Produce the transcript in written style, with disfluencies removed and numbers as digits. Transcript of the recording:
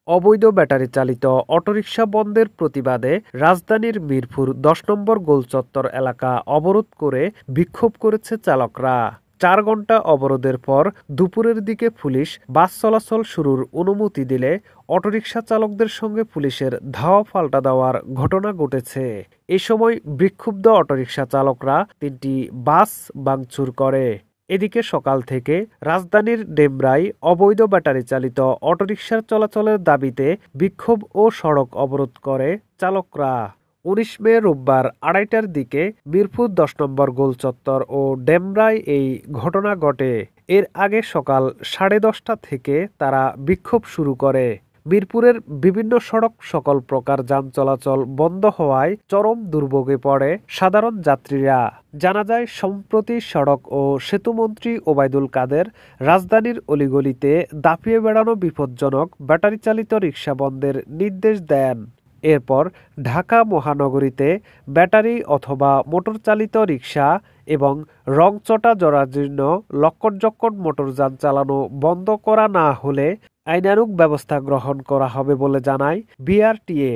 অবৈধ ব্যাটারি চালিত অটোরিকশা বন্ধের প্রতিবাদে রাজধানীর মিরপুর ১০ নম্বর গোলচত্বর এলাকা অবরোধ করে বিক্ষোভ করেছে চালকরা। ৪ ঘণ্টা অবরোধের পর দুপুরের দিকে পুলিশ বাস চলাচল শুরুর অনুমতি দিলে অটোরিকশা চালকদের সঙ্গে পুলিশের ধাওয়া পাল্টা দেওয়ার ঘটনা ঘটেছে। এ সময় বিক্ষুব্ধ অটোরিকশা চালকরা ৩টি বাস ভাঙচুর করে। এদিকে সকাল থেকে রাজধানীর ডেমরায় অবৈধ ব্যাটারি চালিত অটোরিকশার চলাচলের দাবিতে বিক্ষোভ ও সড়ক অবরোধ করে চালকরা। ১৯ মে রোববার ২:৩০টার দিকে মিরপুর ১০ নম্বর গোলচত্বর ও ডেমরায় এই ঘটনা ঘটে। এর আগে সকাল ১০:৩০টা থেকে তারা বিক্ষোভ শুরু করে। মিরপুরের বিভিন্ন সড়ক সকল প্রকার যান চলাচল বন্ধ হওয়ায় চরম দুর্ভোগে পড়ে সাধারণ যাত্রীরা। জানা যায়, সম্প্রতি সড়ক ও সেতুমন্ত্রী ওবায়দুল কাদের রাজধানীর অলিগলিতে দাপিয়ে বেড়ানো বিপজ্জনক ব্যাটারি চালিত রিকশা বন্ধের নির্দেশ দেন। এরপর ঢাকা মহানগরীতে ব্যাটারি অথবা মোটর চালিত রিকশা এবং রংচটা জরাজীর্ণ লক্কর-জক্কর মোটরযান চালানো বন্ধ করা না হলে আইনানুগ ব্যবস্থা গ্রহণ করা হবে বলে জানায় বিআরটিএ।